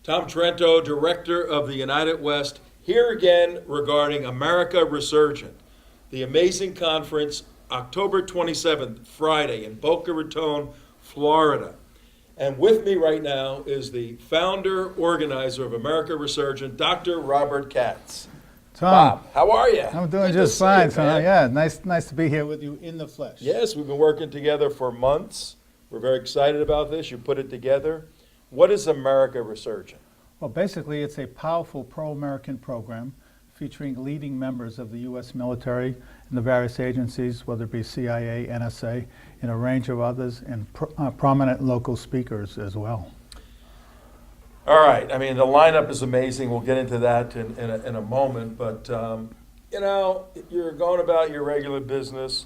Tom Trento, Director of the United West, here again regarding America Resurgent, the amazing conference, October 27th, Friday, in Boca Raton, Florida. And with me right now is the founder, organizer of America Resurgent, Dr. Robert Katz. Tom, Bob, how are you? I'm doing Good just to see you, fine, Tom. man. Yeah, nice to be here with you in the flesh. Yes, we've been working together for months. We're very excited about this. You put it together. What is America Resurgent? Well, basically, it's a powerful pro-American program featuring leading members of the U.S. military and the various agencies, whether it be CIA, NSA, and a range of others, and prominent local speakers as well. All right. I mean, the lineup is amazing. We'll get into that in a moment. But, you know, you're going about your regular business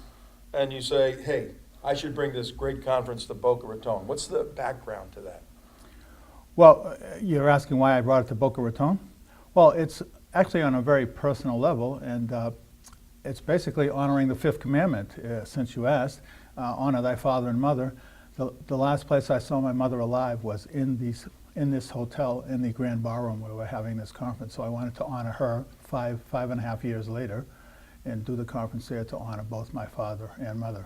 and you say, hey, I should bring this great conference to Boca Raton. What's the background to that? Well, you're asking why I brought it to Boca Raton? Well, it's actually on a very personal level, and it's basically honoring the fifth commandment, since you asked, honor thy father and mother. The last place I saw my mother alive was in this hotel in the Grand Ballroom where we're having this conference. So I wanted to honor her five and a half years later and do the conference there to honor both my father and mother.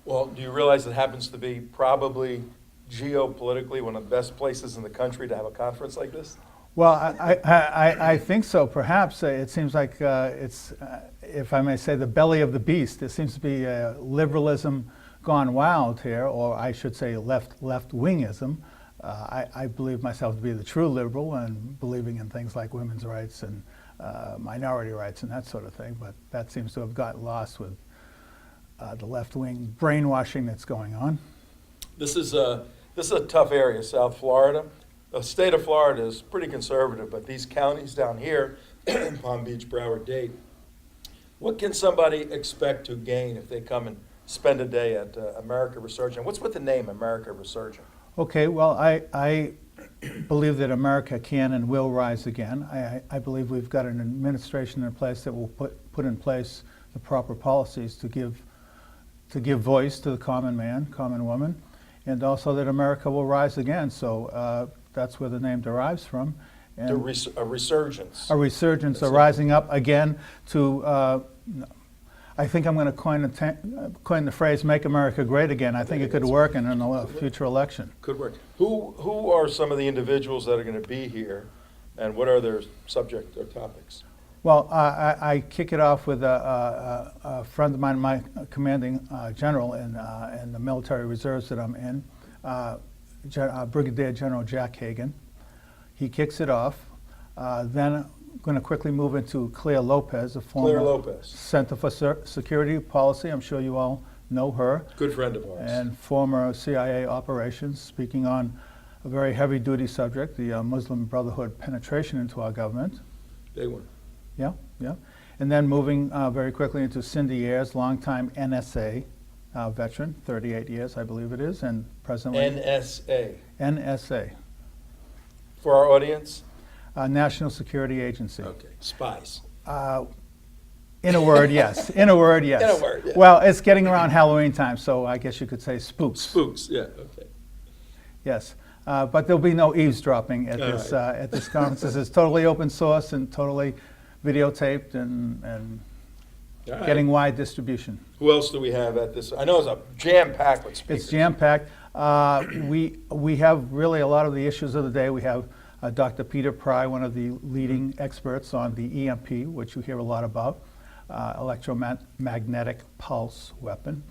Well, do you realize it happens to be probably geopolitically one of the best places in the country to have a conference like this? Well, I think so. Perhaps it seems like it's, if I may say, the belly of the beast. It seems to be liberalism gone wild here, or I should say left-wingism. I believe myself to be the true liberal and believing in things like women's rights and minority rights and that sort of thing, but that seems to have got lost with the left-wing brainwashing that's going on. This is a tough area, South Florida. The state of Florida is pretty conservative, but these counties down here, Palm Beach, Broward, Dade, what can somebody expect to gain if they come and spend a day at America Resurgent? What's with the name America Resurgent? Okay, well, I believe that America can and will rise again. I believe we've got an administration in place that will put in place the proper policies to give voice to the common man, common woman, and also that America will rise again. So that's where the name derives from. And A resurgence. A resurgence, a rising up again to, I think I'm going to coin the phrase, make America great again. I think it could work in a future election. Could work. Who are some of the individuals that are going to be here, and what are their subject or topics? Well, I kick it off with a friend of mine, my commanding general in the military reserves that I'm in, Brigadier General Jack Hagan. He kicks it off. Then I'm going to quickly move into Claire Lopez, a former Center for Security Policy. I'm sure you all know her. Good friend of ours. And former CIA operations, speaking on a very heavy-duty subject, the Muslim Brotherhood penetration into our government. Day one. Yeah. And then moving very quickly into Cindy Ayers, longtime NSA veteran, 38 years, I believe it is, and presently NSA. For our audience? National Security Agency. Okay, spies. In a word, yes. In a word, yes. In a word, yeah. Well, it's getting around Halloween time, so I guess you could say spooks. Spooks, yeah, okay. Yes. But there'll be no eavesdropping at this conference. This is totally open source and totally videotaped and getting wide distribution. Who else do we have at this? I know it's a jam-packed with speakers. It's jam-packed. We have really a lot of the issues of the day. We have Dr. Peter Pry, one of the leading experts on the EMP, which you hear a lot about, electromagnetic pulse weapon.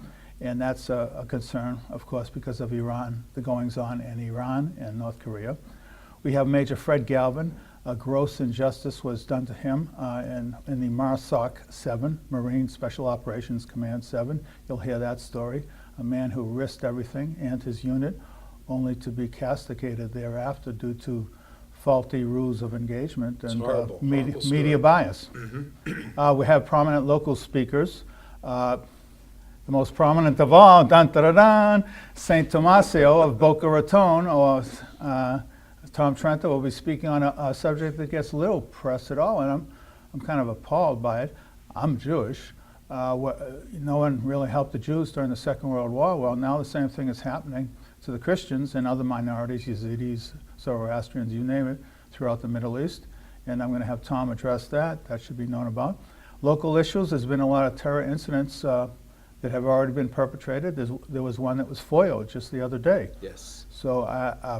And that's a concern, of course, because of Iran, the goings-on in Iran and North Korea. We have Major Fred Galvin. A gross injustice was done to him in the MARSOC 7, Marine Special Operations Command 7. You'll hear that story. A man who risked everything and his unit, only to be castigated thereafter due to faulty rules of engagement and media bias. Mm-hmm. We have prominent local speakers. The most prominent of all, St. Tomasio of Boca Raton, or Tom Trento, will be speaking on a subject that gets little press at all, and I'm kind of appalled by it. I'm Jewish. No one really helped the Jews during the Second World War. Well, now the same thing is happening to the Christians and other minorities, Yazidis, Zoroastrians, you name it, throughout the Middle East. And I'm going to have Tom address that. That should be known about. Local issues, there's been a lot of terror incidents that have already been perpetrated. There was one that was foiled just the other day. Yes. So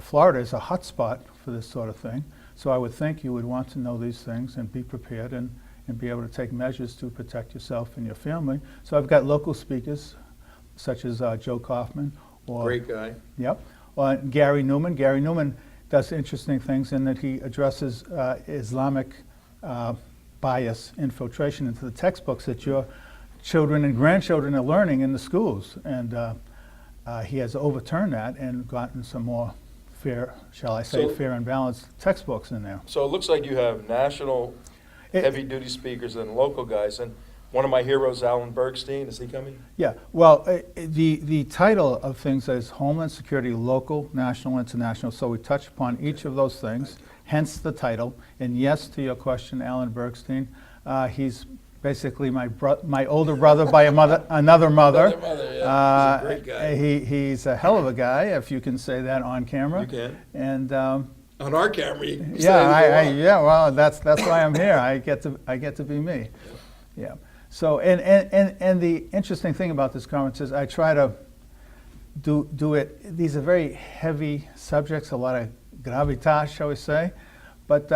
Florida is a hot spot for this sort of thing. So I would think you would want to know these things and be prepared and be able to take measures to protect yourself and your family. So I've got local speakers such as Joe Kaufman. Great guy. Yep. Or Gary Newman. Gary Newman does interesting things in that he addresses Islamic bias infiltration into the textbooks that your children and grandchildren are learning in the schools. And he has overturned that and gotten some more fair, shall I say, fair and balanced textbooks in there. So it looks like you have national heavy-duty speakers and local guys. And one of my heroes, Alan Bergstein, is he coming? Yeah, well, the title of things is Homeland Security, Local, National, International. So we touch upon each of those things, hence the title. And yes, to your question, Alan Bergstein, he's basically my older brother by another mother. He's a great guy. He's a hell of a guy, if you can say that on camera. You can. And on our camera, you can say yeah, well, that's why I'm here. I get to be me. Yeah. So and the interesting thing about this conference is I try to do it. These are very heavy subjects, a lot of gravitas, shall we say. But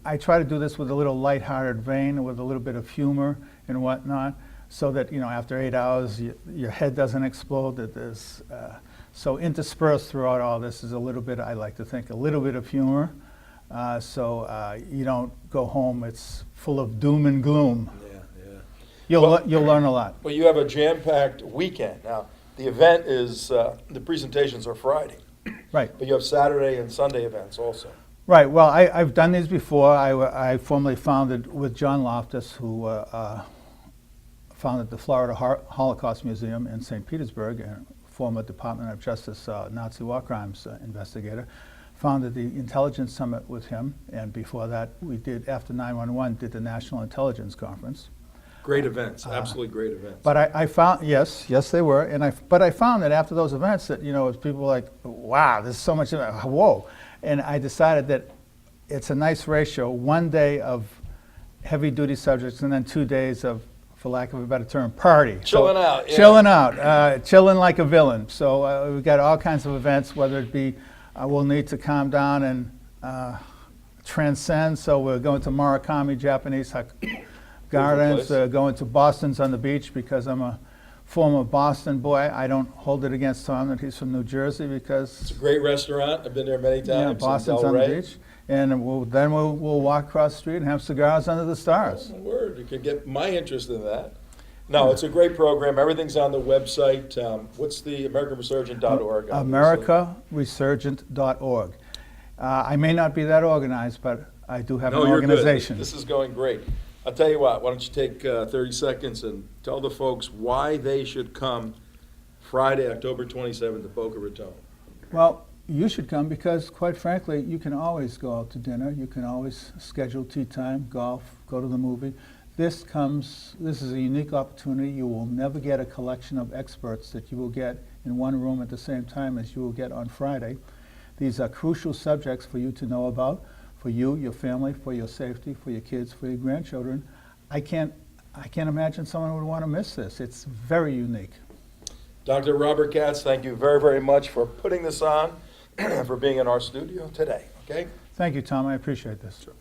I try to do this with a little lighthearted vein, with a little bit of humor and whatnot, so that after 8 hours your head doesn't explode. That there's so interspersed throughout all this is a little bit. I like to think a little bit of humor, so you don't go home. It's full of doom and gloom. Yeah. You'll learn a lot. Well, you have a jam-packed weekend. Now, the event is, the presentations are Friday. Right. But you have Saturday and Sunday events also. Right. Well, I've done these before. I formerly founded with John Loftus, who founded the Florida Holocaust Museum in St. Petersburg, and former Department of Justice Nazi war crimes investigator. Founded the Intelligence Summit with him, and before that, we did, after 9/11, did the National Intelligence Conference. Great events, absolutely great events. But I found, yes, they were, but I found that after those events that, people were like, wow, there's so much, whoa. And I decided that it's a nice ratio, 1 day of heavy-duty subjects and then 2 days of, for lack of a better term, party. Chilling out. Yeah. Chilling out, chilling like a villain. So we've got all kinds of events, whether it be we'll need to calm down and transcend, so we're going to Murakami Japanese Gardens, going to Boston's on the beach because I'm a former Boston boy. I don't hold it against Tom that he's from New Jersey because it's a great restaurant. I've been there many times. Yeah, Boston's on the beach. And we'll walk across the street and have cigars under the stars. Oh, my word, you could get my interest in that. No, it's a great program. Everything's on the website. What's the AmericaResurgent.org? AmericaResurgent.org. I may not be that organized, but I do have an you're organization. Good. This is going great. I'll tell you what, why don't you take 30 seconds and tell the folks why they should come Friday, October 27th at Boca Raton. Well, you should come because, quite frankly, you can always go out to dinner. You can always schedule tea time, golf, go to the movie. This is a unique opportunity. You will never get a collection of experts that you will get in one room at the same time as you will get on Friday. These are crucial subjects for you to know about. For you, your family, for your safety, for your kids, for your grandchildren. I can't imagine someone would want to miss this. It's very unique. Dr. Robert Katz, thank you very, very much for putting this on, for being in our studio today. Okay? Thank you, Tom. I appreciate this. Sure.